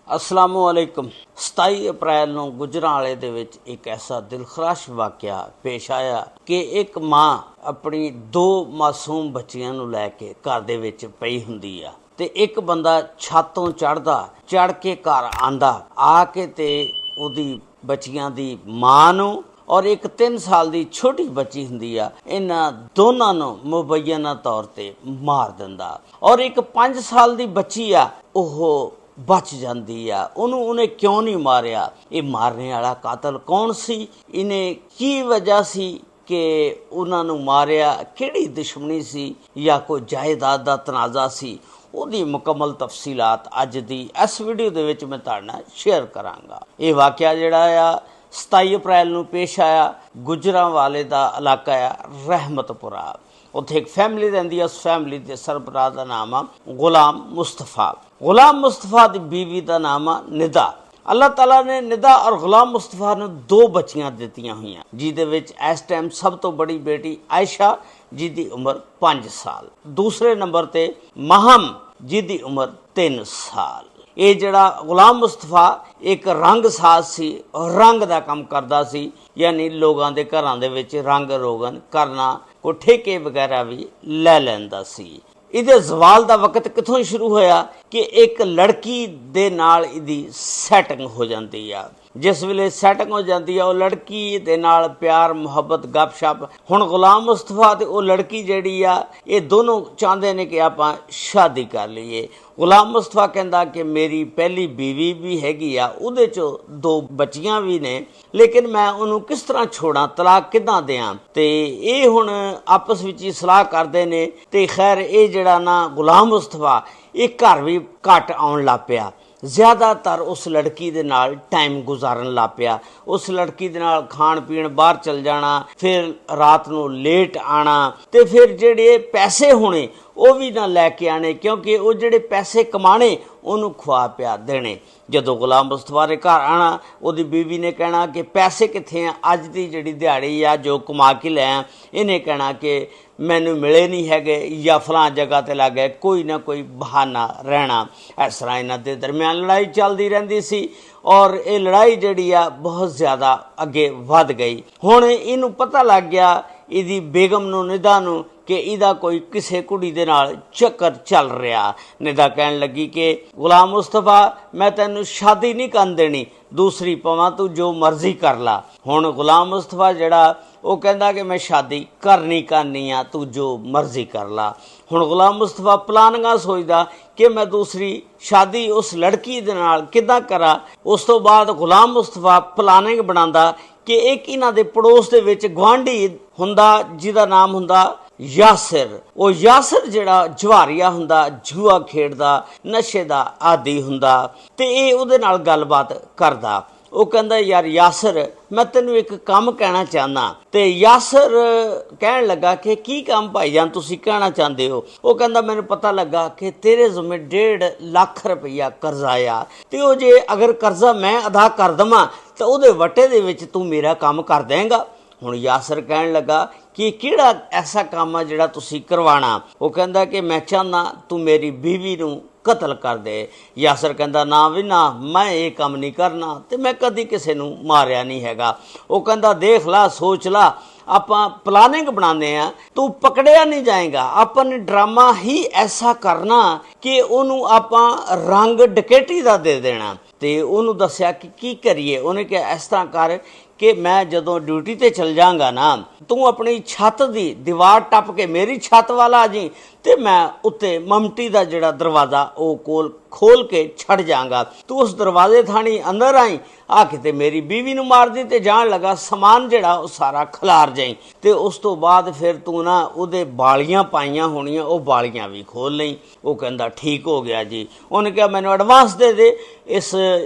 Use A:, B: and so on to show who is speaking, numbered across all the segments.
A: अस्सलामुअलैकुम। 27 अप्रैल ਨੂੰ ਗੁਜਰਾਂਵਾਲੇ ਦੇ ਵਿੱਚ ਇੱਕ ਐਸਾ ਦਿਲਖਰਾਸ਼ ਵਾਕਿਆ ਪੇਸ਼ ਆਇਆ ਕਿ ਇੱਕ ਮਾਂ ਆਪਣੀ 2 ਮਾਸੂਮ ਬੱਚਿਆਂ ਨੂੰ ਲੈ ਕੇ ਘਰ ਦੇ ਵਿੱਚ ਪਈ ਹੁੰਦੀ ਆ ਤੇ ਇੱਕ ਬੰਦਾ ਛੱਤ ਤੋਂ ਚੜ੍ਹ ਕੇ ਘਰ ਆਂਦਾ ਆ ਕੇ ਤੇ ਉਹਦੀ ਬੱਚਿਆਂ ਦੀ ਮਾਂ ਨੂੰ ਔਰ ਇੱਕ 3 ਸਾਲ ਦੀ ਛੋਟੀ ਬੱਚੀ ਹੁੰਦੀ ਆ, ਇਹਨਾਂ ਦੋਨਾਂ ਨੂੰ ਮੁਬੱਯਨਾ ਤੌਰ ਤੇ ਮਾਰ ਦਿੰਦਾ ਔਰ ਇੱਕ 5 ਸਾਲ ਦੀ ਬੱਚੀ ਆ ਉਹ ਬਚ ਜਾਂਦੀ ਆ। ਉਹਨੇ ਕਿਉਂ ਨਹੀਂ ਮਾਰਿਆ? ਇਹ ਮਾਰਨੇ ਵਾਲਾ ਕਾਤਲ ਕੌਣ ਸੀ? ਇਹਨੇ ਕੀ ਵਜ੍ਹਾ ਸੀ ਕਿ ਉਹਨਾਂ ਨੂੰ ਮਾਰਿਆ? ਕਿਹੜੀ ਦੁਸ਼ਮਣੀ ਸੀ ਜਾਂ ਕੋਈ ਜਾਇਦਾਦ ਦਾ ਤਨਾਜ਼ਾ ਸੀ? ਉਹਦੀ ਮੁਕੰਮਲ ਤਫਸੀਲਾਤ ਅੱਜ ਦੀ ਇਸ ਵੀਡੀਓ ਦੇ ਵਿੱਚ ਮੈਂ ਤੁਹਾਡੇ ਨਾਲ ਸ਼ੇਅਰ ਕਰਾਂਗਾ। ਇਹ ਵਾਕਿਆ ਜਿਹੜਾ ਆ 27 ਅਪ੍ਰੈਲ ਨੂੰ ਪੇਸ਼ ਆਇਆ। ਗੁਜਰਾਂਵਾਲੇ ਦਾ ਇਲਾਕਾ ਆ ਰਹਿਮਤਪੁਰਾ। ਉੱਥੇ ਇੱਕ ਫੈਮਿਲੀ ਰਹਿੰਦੀ ਆ। ਉਸ ਫੈਮਿਲੀ ਦੇ ਸਰਬਰਾਹ ਦਾ ਨਾਮ ਆ ਗੁਲਾਮ ਮੁਸਤਫਾ। ਗੁਲਾਮ ਮੁਸਤਫਾ ਦੀ ਬੀਵੀ ਦਾ ਨਾਮ ਆ ਨਿਦਾ। ਅੱਲਾਹ ਤਾਲਾ ਨੇ ਨਿਦਾ ਔਰ ਗੁਲਾਮ ਮੁਸਤਫਾ ਨੂੰ 2 ਬੱਚੀਆਂ ਦਿੱਤੀਆਂ ਹੋਈਆਂ, ਜਿਹਦੇ ਵਿੱਚ ਇਸ ਟਾਈਮ ਸਭ ਤੋਂ ਬੜੀ ਬੇਟੀ ਆਇਸ਼ਾ ਜਿਹਦੀ ਉਮਰ 5 ਸਾਲ, ਦੂਸਰੇ ਨੰਬਰ ਤੇ ਮਹਮ ਜਿਹਦੀ ਉਮਰ 3 ਸਾਲ। ਇਹ ਜਿਹੜਾ ਗੁਲਾਮ ਮੁਸਤਫਾ ਇੱਕ ਰੰਗਸਾਜ਼ ਸੀ, ਰੰਗ ਦਾ ਕੰਮ ਕਰਦਾ ਸੀ, ਯਾਨੀ ਲੋਕਾਂ ਦੇ ਘਰਾਂ ਦੇ ਵਿੱਚ ਰੰਗ ਰੋਗਨ ਕਰਨਾ, ਕੋਈ ਠੇਕੇ ਵਗੈਰਾ ਵੀ ਲੈ ਲੈਂਦਾ ਸੀ। ਇਹਦੇ ਜ਼ਵਾਲ ਦਾ ਵਕਤ ਕਿੱਥੋਂ ਸ਼ੁਰੂ ਹੋਇਆ ਕਿ ਇੱਕ ਲੜਕੀ ਦੇ ਨਾਲ ਇਹਦੀ ਸੈਟਿੰਗ ਹੋ ਜਾਂਦੀ ਆ। ਜਿਸ ਵੇਲੇ ਸੈਟਿੰਗ ਹੋ ਜਾਂਦੀ ਆ, ਉਹ ਲੜਕੀ ਦੇ ਨਾਲ ਪਿਆਰ ਮੁਹੱਬਤ ਗੱਪਸ਼ਪ। ਹੁਣ ਗੁਲਾਮ ਮੁਸਤਫਾ ਤੇ ਉਹ ਲੜਕੀ ਜਿਹੜੀ ਆ, ਇਹ ਦੋਨੋਂ ਚਾਹੁੰਦੇ ਨੇ ਕਿ ਆਪਾਂ ਸ਼ਾਦੀ ਕਰ ਲਈਏ। ਗੁਲਾਮ ਮੁਸਤਫਾ ਕਹਿੰਦਾ ਕਿ ਮੇਰੀ ਪਹਿਲੀ ਬੀਵੀ ਵੀ ਹੈਗੀ ਆ, ਉਹਦੇ 'ਚੋਂ 2 ਬੱਚੀਆਂ ਵੀ ਨੇ, ਲੇਕਿਨ ਮੈਂ ਉਹਨੂੰ ਕਿਸ ਤਰ੍ਹਾਂ ਛੋੜਾਂ, ਤਲਾਕ ਕਿੱਦਾਂ ਦਿਆਂ? ਤੇ ਇਹ ਹੁਣ ਆਪਸ ਵਿੱਚ ਹੀ ਸਲਾਹ ਕਰਦੇ ਨੇ। ਤੇ ਖੈਰ ਇਹ ਜਿਹੜਾ ਨਾ ਗੁਲਾਮ ਮੁਸਤਫਾ ਇਹ ਘਰ ਵੀ ਘੱਟ ਆਉਣ ਲੱਗ ਪਿਆ। ਜ਼ਿਆਦਾਤਰ ਉਸ ਲੜਕੀ ਦੇ ਨਾਲ ਟਾਈਮ ਗੁਜ਼ਾਰਨ ਲੱਗ ਪਿਆ। ਉਸ ਲੜਕੀ ਦੇ ਨਾਲ ਖਾਣ ਪੀਣ, ਬਾਹਰ ਚਲ ਜਾਣਾ, ਫਿਰ ਰਾਤ ਨੂੰ ਲੇਟ ਆਣਾ, ਤੇ ਫਿਰ ਜਿਹੜੇ ਪੈਸੇ ਹੋਣੇ ਉਹ ਵੀ ਨਾ ਲੈ ਕੇ ਆਣੇ, ਕਿਉਂਕਿ ਉਹ ਜਿਹੜੇ ਪੈਸੇ ਕਮਾਣੇ ਉਹਨੂੰ ਖਵਾ ਪਿਆ ਦੇਣੇ। ਜਦੋਂ ਗੁਲਾਮ ਮੁਸਤਫਾ ਦੇ ਘਰ ਆਣਾ, ਉਹਦੀ ਬੀਵੀ ਨੇ ਕਹਿਣਾ ਕਿ ਪੈਸੇ ਕਿੱਥੇ ਆ? ਅੱਜ ਦੀ ਜਿਹੜੀ ਦਿਹਾੜੀ ਆ ਜੋ ਕਮਾ ਕੇ ਲੈ ਆ। ਇਹਨੇ ਕਹਿਣਾ ਕਿ ਮੈਨੂੰ ਮਿਲੇ ਨਹੀਂ ਹੈਗੇ ਜਾਂ ਫਲਾਂ ਜਗ੍ਹਾ ਤੇ ਲੱਗ ਗਏ, ਕੋਈ ਨਾ ਕੋਈ ਬਹਾਨਾ ਰਹਿਣਾ। ਇਸ ਤਰ੍ਹਾਂ ਇਹਨਾਂ ਦੇ ਦਰਮਿਆਨ ਲੜਾਈ ਚੱਲਦੀ ਰਹਿੰਦੀ ਸੀ ਔਰ ਇਹ ਲੜਾਈ ਜਿਹੜੀ ਆ ਬਹੁਤ ਜ਼ਿਆਦਾ ਅੱਗੇ ਵੱਧ ਗਈ। ਹੁਣ ਇਹਨੂੰ ਪਤਾ ਲੱਗ ਗਿਆ, ਇਹਦੀ ਬੇਗਮ ਨੂੰ, ਨਿਦਾ ਨੂੰ, ਕਿ ਇਹਦਾ ਕੋਈ ਕਿਸੇ ਕੁੜੀ ਦੇ ਨਾਲ ਚੱਕਰ ਚੱਲ ਰਿਹਾ। ਨਿਦਾ ਕਹਿਣ ਲੱਗੀ ਕਿ ਗੁਲਾਮ ਮੁਸਤਫਾ ਮੈਂ ਤੈਨੂੰ ਸ਼ਾਦੀ ਨਹੀਂ ਕਰਨ ਦੇਣੀ, ਦੂਸਰੀ ਪਵਾਂ, ਤੂੰ ਜੋ ਮਰਜ਼ੀ ਕਰ ਲਾ। ਹੁਣ ਗੁਲਾਮ ਮੁਸਤਫਾ ਜਿਹੜਾ ਉਹ ਕਹਿੰਦਾ ਕਿ ਮੈਂ ਸ਼ਾਦੀ ਕਰਨੀ ਆ, ਤੂੰ ਜੋ ਮਰਜ਼ੀ ਕਰ ਲਾ। ਹੁਣ ਗੁਲਾਮ ਮੁਸਤਫਾ ਪਲਾਨਿੰਗਾਂ ਸੋਚਦਾ ਕਿ ਮੈਂ ਦੂਸਰੀ ਸ਼ਾਦੀ ਉਸ ਲੜਕੀ ਦੇ ਨਾਲ ਕਿੱਦਾਂ ਕਰਾਂ। ਉਸ ਤੋਂ ਬਾਅਦ ਗੁਲਾਮ ਮੁਸਤਫਾ ਪਲਾਨਿੰਗ ਬਣਾਉਂਦਾ ਕਿ ਇੱਕ ਇਹਨਾਂ ਦੇ ਪੜੋਸ ਦੇ ਵਿੱਚ ਗੁਆਂਢੀ ਹੁੰਦਾ ਜਿਹਦਾ ਨਾਮ ਹੁੰਦਾ ਯਾਸਿਰ। ਉਹ ਯਾਸਿਰ ਜਿਹੜਾ ਜਵਾਰੀਆ ਹੁੰਦਾ, ਜੂਆ ਖੇਡਦਾ, ਨਸ਼ੇ ਦਾ ਆਦੀ ਹੁੰਦਾ, ਤੇ ਇਹ ਉਹਦੇ ਨਾਲ ਗੱਲਬਾਤ ਕਰਦਾ। ਉਹ ਕਹਿੰਦਾ ਯਾਰ ਯਾਸਿਰ, ਮੈਂ ਤੈਨੂੰ ਇੱਕ ਕੰਮ ਕਹਿਣਾ ਚਾਹੁੰਦਾ। ਤੇ ਯਾਸਿਰ ਕਹਿਣ ਲੱਗਾ ਕਿ ਕੀ ਕੰਮ ਭਾਈਜਾਨ ਤੁਸੀਂ ਕਹਿਣਾ ਚਾਹੁੰਦੇ ਹੋ? ਉਹ ਕਹਿੰਦਾ ਮੈਨੂੰ ਪਤਾ ਲੱਗਾ ਕਿ ਤੇਰੇ ਜ਼ਿੰਮੇ 1.5 ਲੱਖ ਰੁਪਈਆ ਕਰਜ਼ਾ ਆ, ਤੇ ਉਹ ਜੇ ਅਗਰ ਕਰਜ਼ਾ ਮੈਂ ਅਦਾ ਕਰ ਦੇਵਾਂ ਤਾਂ ਉਹਦੇ ਵਟੇ ਦੇ ਵਿੱਚ ਤੂੰ ਮੇਰਾ ਕੰਮ ਕਰ ਦੇਂਗਾ। ਹੁਣ ਯਾਸਿਰ ਕਹਿਣ ਲੱਗਾ ਕਿ ਕਿਹੜਾ ਐਸਾ ਕੰਮ ਆ ਜਿਹੜਾ ਤੁਸੀਂ ਕਰਵਾਉਣਾ? ਉਹ ਕਹਿੰਦਾ ਕਿ ਮੈਂ ਚਾਹੁੰਦਾ ਤੂੰ ਮੇਰੀ ਬੀਵੀ ਨੂੰ ਕਤਲ ਕਰ ਦੇ। ਯਾਸਿਰ ਕਹਿੰਦਾ ਨਾ ਵੀ ਨਾ, ਮੈਂ ਇਹ ਕੰਮ ਨਹੀਂ ਕਰਨਾ, ਤੇ ਮੈਂ ਕਦੀ ਕਿਸੇ ਨੂੰ ਮਾਰਿਆ ਨਹੀਂ ਹੈਗਾ। ਉਹ ਕਹਿੰਦਾ ਦੇਖ ਲਾ, ਸੋਚ ਲਾ, ਆਪਾਂ ਪਲਾਨਿੰਗ ਬਣਾਉਂਦੇ ਆ, ਤੂੰ ਪਕੜਿਆ ਨਹੀਂ ਜਾਏਗਾ। ਆਪਾਂ ਨੇ ਡਰਾਮਾ ਹੀ ਐਸਾ ਕਰਨਾ ਕਿ ਉਹਨੂੰ ਆਪਾਂ ਰੰਗ ਡਕੈਤੀ ਦਾ ਦੇ ਦੇਣਾ। ਤੇ ਉਹਨੂੰ ਦੱਸਿਆ ਕਿ ਕੀ ਕਰੀਏ। ਉਹਨੇ ਕਿਹਾ ਇਸ ਤਰ੍ਹਾਂ ਕਰ ਕਿ ਮੈਂ ਜਦੋਂ ਡਿਊਟੀ ਤੇ ਚਲ ਜਾਵਾਂਗਾ ਨਾ, ਤੂੰ ਆਪਣੀ ਛੱਤ ਦੀ ਦੀਵਾਰ ਟੱਪ ਕੇ ਮੇਰੀ ਛੱਤ ਵੱਲ ਆ ਜੀ, ਤੇ ਮੈਂ ਉੱਤੇ ਮਮਟੀ ਦਾ ਜਿਹੜਾ ਦਰਵਾਜ਼ਾ ਉਹ ਕੋਲ ਖੋਲ ਕੇ ਛੱਡ ਜਾਵਾਂਗਾ। ਤੂੰ ਉਸ ਦਰਵਾਜ਼ੇ ਥਾਣੀ ਅੰਦਰ ਆਈ, ਆ ਕੇ ਤੇ ਮੇਰੀ ਬੀਵੀ ਨੂੰ ਮਾਰਦੀ ਤੇ ਜਾਣ ਲੱਗਾ ਸਮਾਨ ਜਿਹੜਾ ਉਹ ਸਾਰਾ ਖਿਲਾਰ ਜਾਈ, ਤੇ ਉਸ ਤੋਂ ਬਾਅਦ ਫਿਰ ਤੂੰ ਨਾ ਉਹਦੇ ਬਾਲੀਆਂ ਪਾਈਆਂ ਹੋਣੀਆਂ, ਉਹ ਬਾਲੀਆਂ ਵੀ ਖੋਲ ਲਈ। ਉਹ ਕਹਿੰਦਾ ਠੀਕ ਹੋ ਗਿਆ ਜੀ। ਉਹਨੇ ਕਿਹਾ ਮੈਨੂੰ ਐਡਵਾਂਸ ਦੇ ਦੇ। ਇਸ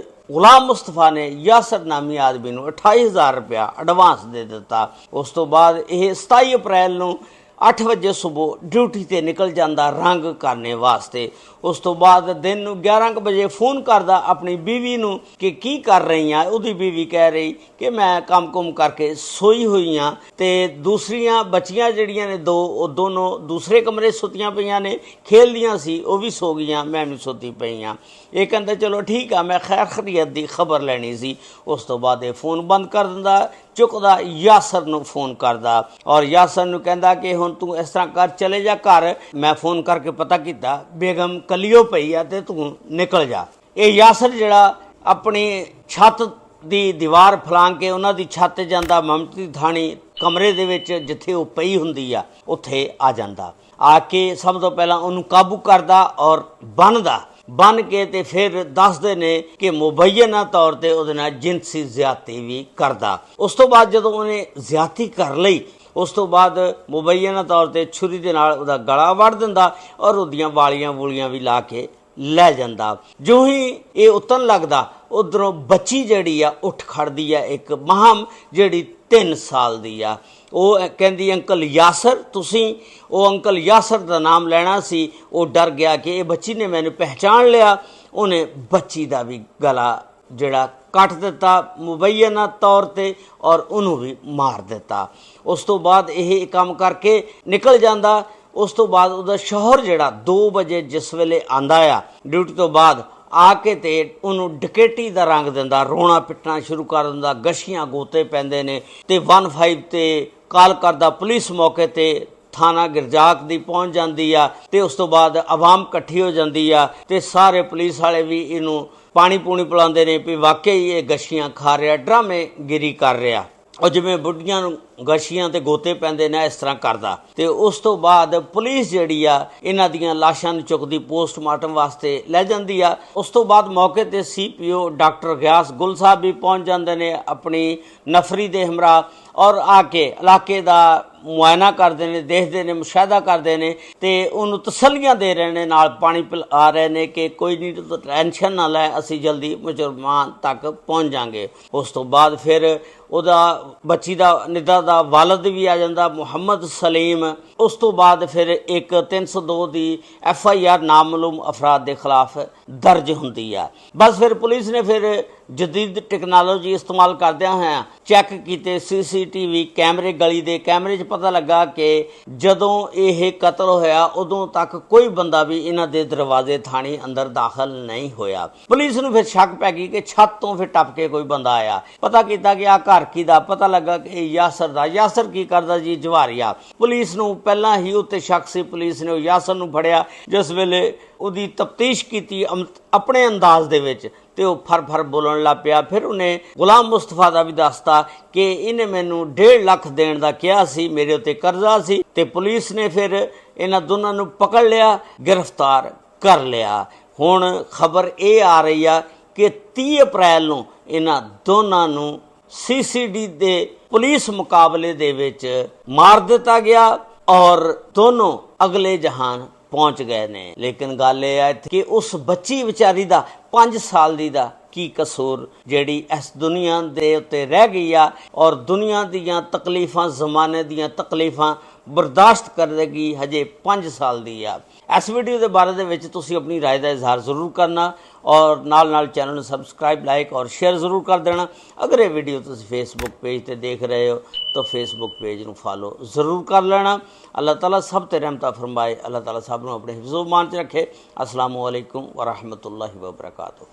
A: ਗੁਲਾਮ ਮੁਸਤਫਾ ਨੇ ਯਾਸਿਰ ਨਾਮੀ ਆਦਮੀ ਨੂੰ 28,000 ਰੁਪਇਆ ਐਡਵਾਂਸ ਦੇ ਦਿੱਤਾ। ਉਸ ਤੋਂ ਬਾਅਦ ਇਹ 27 ਅਪ੍ਰੈਲ ਨੂੰ 8 ਵਜੇ ਸਵੇਰ ਡਿਊਟੀ ਤੇ ਨਿਕਲ ਜਾਂਦਾ ਰੰਗ ਕਰਨੇ ਵਾਸਤੇ। ਉਸ ਤੋਂ ਬਾਅਦ ਦਿਨ ਨੂੰ 11 ਵਜੇ ਫੋਨ ਕਰਦਾ ਆਪਣੀ ਬੀਵੀ ਨੂੰ ਕਿ ਕੀ ਕਰ ਰਹੀ ਆ। ਉਹਦੀ ਬੀਵੀ ਕਹਿ ਰਹੀ ਕਿ ਮੈਂ ਕੰਮ-ਕੁਮ ਕਰਕੇ ਸੋਈ ਹੋਈ ਆ ਤੇ ਦੂਸਰੀਆਂ ਬੱਚੀਆਂ ਜਿਹੜੀਆਂ ਨੇ ਦੋ, ਉਹ ਦੋਨੋਂ ਦੂਸਰੇ ਕਮਰੇ ਸੁੱਤੀਆਂ ਪਈਆਂ ਨੇ, ਖੇਲਦੀਆਂ ਸੀ, ਉਹ ਵੀ ਸੋ ਗਈਆਂ, ਮੈਂ ਵੀ ਸੁੱਤੀ ਪਈ ਆ। ਇਹ ਕਹਿੰਦਾ ਚਲੋ ਠੀਕ ਆ, ਮੈਂ ਖੈਰ ਖਰੀਅਤ ਦੀ ਖਬਰ ਲੈਣੀ ਸੀ। ਉਸ ਤੋਂ ਬਾਅਦ ਇਹ ਫੋਨ ਬੰਦ ਕਰ ਦਿੰਦਾ, ਚੁੱਕਦਾ ਯਾਸਰ ਨੂੰ ਫੋਨ ਕਰਦਾ ਔਰ ਯਾਸਰ ਨੂੰ ਕਹਿੰਦਾ ਕਿ ਹੁਣ ਤੂੰ ਇਸ ਤਰ੍ਹਾਂ ਕਰ, ਚਲੇ ਜਾ ਘਰ, ਮੈਂ ਫੋਨ ਕਰਕੇ ਪਤਾ ਕੀਤਾ ਬੇਗਮ ਕੱਲਿਓ ਪਈ ਆ ਤੇ ਤੂੰ ਨਿਕਲ ਜਾ। ਇਹ ਯਾਸਰ ਜਿਹੜਾ ਆਪਣੀ ਛੱਤ ਦੀ ਦੀਵਾਰ ਫਲਾਂਗ ਕੇ ਉਹਨਾਂ ਦੀ ਛੱਤ ਤੇ ਜਾਂਦਾ, ਮਮਤੀ ਥਾਣੀ ਕਮਰੇ ਦੇ ਵਿੱਚ ਜਿੱਥੇ ਉਹ ਪਈ ਹੁੰਦੀ ਆ ਉੱਥੇ ਆ ਜਾਂਦਾ। ਆ ਕੇ ਸਭ ਤੋਂ ਪਹਿਲਾਂ ਉਹਨੂੰ ਕਾਬੂ ਕਰਦਾ ਔਰ ਬੰਨ ਕੇ ਤੇ ਫਿਰ ਦੱਸਦੇ ਨੇ ਕਿ ਮੁਬੱਯਨਾ ਤੌਰ ਤੇ ਉਹਦੇ ਨਾਲ ਜਿਨਸੀ ਜ਼ਿਆਦਤੀ ਵੀ ਕਰਦਾ। ਉਸ ਤੋਂ ਬਾਅਦ ਜਦੋਂ ਉਹਨੇ ਜ਼ਿਆਦਤੀ ਕਰ ਲਈ, ਉਸ ਤੋਂ ਬਾਅਦ ਮੁਬੱਯਨਾ ਤੌਰ ਤੇ ਛੁਰੀ ਦੇ ਨਾਲ ਉਹਦਾ ਗਲਾ ਵੱਢ ਦਿੰਦਾ ਔਰ ਉਹਦੀਆਂ ਵਾਲੀਆਂ ਵੂਲੀਆਂ ਵੀ ਲਾ ਕੇ ਲੈ ਜਾਂਦਾ। ਜੋ ਹੀ ਇਹ ਉਤਰਨ ਲੱਗਦਾ, ਉਧਰੋਂ ਬੱਚੀ ਜਿਹੜੀ ਆ ਉੱਠ ਖੜਦੀ ਆ, ਇੱਕ ਮਹਮ ਜਿਹੜੀ 3 ਸਾਲ ਦੀ ਆ। ਉਹ ਕਹਿੰਦੀ ਅੰਕਲ ਯਾਸਰ ਤੁਸੀਂ, ਉਹ ਅੰਕਲ ਯਾਸਰ ਦਾ ਨਾਮ ਲੈਣਾ ਸੀ। ਉਹ ਡਰ ਗਿਆ ਕਿ ਇਹ ਬੱਚੀ ਨੇ ਮੈਨੂੰ ਪਹਿਚਾਣ ਲਿਆ। ਉਹਨੇ ਬੱਚੀ ਦਾ ਵੀ ਗਲਾ ਜਿਹੜਾ ਕੱਟ ਦਿੱਤਾ ਮੁਬੱਯਨਾ ਤੌਰ ਤੇ ਔਰ ਉਹਨੂੰ ਵੀ ਮਾਰ ਦਿੱਤਾ। ਉਸ ਤੋਂ ਬਾਅਦ ਇਹ ਕੰਮ ਕਰਕੇ ਨਿਕਲ ਜਾਂਦਾ। ਉਸ ਤੋਂ ਬਾਅਦ ਉਹਦਾ ਸ਼ੌਹਰ ਜਿਹੜਾ 2 ਵਜੇ ਜਿਸ ਵੇਲੇ ਆਂਦਾ ਆ ਡਿਊਟੀ ਤੋਂ ਬਾਅਦ, ਆ ਕੇ ਤੇ ਉਹਨੂੰ ਡਕੈਤੀ ਦਾ ਰੰਗ ਦਿੰਦਾ, ਰੋਣਾ ਪਿੱਟਣਾ ਸ਼ੁਰੂ ਕਰ ਦਿੰਦਾ, ਗਸ਼ੀਆਂ ਗੋਤੇ ਪੈਂਦੇ ਨੇ ਤੇ 15 ਤੇ ਕਾਲ ਕਰਦਾ। ਪੁਲਿਸ ਮੌਕੇ ਤੇ ਥਾਣਾ ਗਿਰਜਾਕ ਦੀ ਪਹੁੰਚ ਜਾਂਦੀ ਆ ਤੇ ਉਸ ਤੋਂ ਬਾਅਦ ਆਵਾਮ ਇਕੱਠੀ ਹੋ ਜਾਂਦੀ ਆ ਤੇ ਸਾਰੇ ਪੁਲਿਸ ਵਾਲੇ ਵੀ ਇਹਨੂੰ ਪਾਣੀ ਪੂਣੀ ਪਿਲਾਉਂਦੇ ਨੇ ਵੀ ਵਾਕਈ ਇਹ ਗਸ਼ੀਆਂ ਖਾ ਰਿਹਾ, ਡਰਾਮੇ ਗਿਰੀ ਕਰ ਰਿਹਾ। ਉਹ ਜਿਵੇਂ ਬੁੱਢੀਆਂ ਨੂੰ ਗਸ਼ੀਆਂ ਤੇ ਗੋਤੇ ਪੈਂਦੇ ਨੇ ਇਸ ਤਰ੍ਹਾਂ ਕਰਦਾ। ਤੇ ਉਸ ਤੋਂ ਬਾਅਦ ਪੁਲਿਸ ਜਿਹੜੀ ਆ ਇਹਨਾਂ ਦੀਆਂ ਲਾਸ਼ਾਂ ਨੂੰ ਚੁੱਕਦੀ ਪੋਸਟਮਾਰਟਮ ਵਾਸਤੇ ਲੈ ਜਾਂਦੀ ਆ। ਉਸ ਤੋਂ ਬਾਅਦ ਮੌਕੇ ਤੇ CPO ਡਾਕਟਰ ਗਿਆਸ ਗੁਲ ਸਾਹਿਬ ਵੀ ਪਹੁੰਚ ਜਾਂਦੇ ਨੇ ਆਪਣੀ ਨਫਰੀ ਦੇ ਹਮਰਾਹ ਔਰ ਆ ਕੇ ਇਲਾਕੇ ਦਾ ਮੁਆਇਨਾ ਕਰਦੇ ਨੇ, ਦੇਖਦੇ ਨੇ, ਮੁਸ਼ਾਹਦਾ ਕਰਦੇ ਨੇ ਤੇ ਉਹਨੂੰ ਤਸੱਲੀਆਂ ਦੇ ਰਹੇ ਨੇ, ਨਾਲ ਪਾਣੀ ਪਿਲਾ ਰਹੇ ਨੇ ਕਿ ਕੋਈ ਨਹੀਂ, ਤੂੰ ਟੈਨਸ਼ਨ ਨਾ ਲੈ, ਅਸੀਂ ਜਲਦੀ ਮੁਜਰਮਾਨ ਤੱਕ ਪਹੁੰਚ ਜਾਵਾਂਗੇ। ਉਸ ਤੋਂ ਬਾਅਦ ਫਿਰ ਉਹਦਾ ਬੱਚੀ ਦਾ ਨਿੱਦਾ ਦਾ ਵਾਲਦ ਵੀ ਆ ਜਾਂਦਾ, ਮੁਹੰਮਦ ਸਲੀਮ। ਉਸ ਤੋਂ ਬਾਅਦ ਫਿਰ ਇੱਕ 302 ਦੀ FIR ਨਾਮਾਲੂਮ ਅਫਰਾਦ ਦੇ ਖਿਲਾਫ ਦਰਜ ਹੁੰਦੀ ਆ। ਬਸ ਫਿਰ ਪੁਲਿਸ ਨੇ ਫਿਰ ਜਦੀਦ ਟੈਕਨੋਲੋਜੀ ਇਸਤੇਮਾਲ ਕਰਦਿਆਂ ਹੋਇਆਂ ਚੈੱਕ ਕੀਤੇ CCTV ਕੈਮਰੇ, ਗਲੀ ਦੇ ਕੈਮਰੇ 'ਚ ਪਤਾ ਲੱਗਾ ਕਿ ਜਦੋਂ ਇਹ ਕਤਲ ਹੋਇਆ ਉਦੋਂ ਤੱਕ ਕੋਈ ਬੰਦਾ ਵੀ ਇਹਨਾਂ ਦੇ ਦਰਵਾਜ਼ੇ ਥਾਣੀ ਅੰਦਰ ਦਾਖਲ ਨਹੀਂ ਹੋਇਆ। ਪੁਲਿਸ ਨੂੰ ਫਿਰ ਸ਼ੱਕ ਪੈ ਗਈ ਕਿ ਛੱਤ ਤੋਂ ਫਿਰ ਟੱਪ ਕੇ ਕੋਈ ਬੰਦਾ ਆਇਆ। ਪਤਾ ਕੀਤਾ ਕਿ ਆ ਘਰ ਕੀ ਦਾ, ਪਤਾ ਲੱਗਾ ਕਿ ਯਾਸਰ ਦਾ। ਯਾਸਰ ਕੀ ਕਰਦਾ ਜੀ? ਜਵਾਰੀਆ। ਪੁਲਿਸ ਨੂੰ ਪਹਿਲਾਂ ਹੀ ਉੱਤੇ ਸ਼ੱਕ ਸੀ। ਪੁਲਿਸ ਨੇ ਯਾਸਰ ਨੂੰ ਫੜਿਆ, ਜਿਸ ਵੇਲੇ ਉਹਦੀ ਤਫਤੀਸ਼ ਕੀਤੀ ਆਪਣੇ ਅੰਦਾਜ਼ ਦੇ ਵਿੱਚ ਤੇ ਉਹ ਫਰ ਬੋਲਣ ਲੱਗ ਪਿਆ। ਫਿਰ ਉਹਨੇ ਗੁਲਾਮ ਮੁਸਤਫਾ ਦਾ ਵੀ ਦੱਸਤਾ ਕਿ ਇਹਨੇ ਮੈਨੂੰ 1.5 ਲੱਖ ਦੇਣ ਦਾ ਕਿਹਾ ਸੀ, ਮੇਰੇ ਉੱਤੇ ਕਰਜ਼ਾ ਸੀ। ਤੇ ਪੁਲਿਸ ਨੇ ਫਿਰ ਇਹਨਾਂ ਦੋਨਾਂ ਨੂੰ ਪਕੜ ਲਿਆ, ਗ੍ਰਿਫਤਾਰ ਕਰ ਲਿਆ। ਹੁਣ ਖਬਰ ਇਹ ਆ ਰਹੀ ਆ ਕਿ 30 ਅਪ੍ਰੈਲ ਨੂੰ ਇਹਨਾਂ ਦੋਨਾਂ ਨੂੰ CCD ਦੇ ਪੁਲਿਸ ਮੁਕਾਬਲੇ ਦੇ ਵਿੱਚ ਮਾਰ ਦਿੱਤਾ ਗਿਆ ਔਰ ਦੋਨੋਂ ਅਗਲੇ ਜਹਾਨ ਪਹੁੰਚ ਗਏ ਨੇ। ਲੇਕਿਨ ਗੱਲ ਇਹ ਹੈ ਕਿ ਉਸ ਬੱਚੀ ਵਿਚਾਰੀ ਦਾ 5 ਸਾਲ ਦੀ ਦਾ ਕੀ ਕਸੂਰ, ਜਿਹੜੀ ਇਸ ਦੁਨੀਆ ਦੇ ਉੱਤੇ ਰਹਿ ਗਈ ਆ ਔਰ ਦੁਨੀਆ ਦੀਆਂ ਤਕਲੀਫਾਂ, ਜ਼ਮਾਨੇ ਦੀਆਂ ਤਕਲੀਫਾਂ ਬਰਦਾਸ਼ਤ ਕਰੇਗੀ, ਹਜੇ 5 ਸਾਲ ਦੀ ਆ। ਇਸ ਵੀਡੀਓ ਦੇ ਬਾਰੇ ਦੇ ਵਿੱਚ ਤੁਸੀਂ ਆਪਣੀ ਰਾਏ ਦਾ ਇਜ਼ਹਾਰ ਜ਼ਰੂਰ ਕਰਨਾ ਔਰ ਨਾਲ ਚੈਨਲ ਨੂੰ ਸਬਸਕ੍ਰਾਈਬ, ਲਾਈਕ ਔਰ ਸ਼ੇਅਰ ਜ਼ਰੂਰ ਕਰ ਦੇਣਾ। ਅਗਰ ਇਹ ਵੀਡੀਓ ਤੁਸੀਂ ਫੇਸਬੁੱਕ ਪੇਜ ਤੇ ਦੇਖ ਰਹੇ ਹੋ ਤਾਂ ਫੇਸਬੁੱਕ ਪੇਜ ਨੂੰ ਫਾਲੋ ਜ਼ਰੂਰ ਕਰ ਲੈਣਾ। ਅੱਲਾਹ ਤਾਲਾ ਸਭ ਤੇ ਰਹਿਮਤਾਂ ਫਰਮਾਏ। ਅੱਲਾਹ ਤਾਲਾ ਸਭ ਨੂੰ ਆਪਣੇ ਹਿਫਜ਼ੋ ਮਾਨ 'ਚ ਰੱਖੇ। ਅਸਲਾਮੁ ਅਲੈਕੁਮ ਵਰਹਿਮਤੁல்லாਹਿ ਵਬਰਕਾਤੁਹੂ।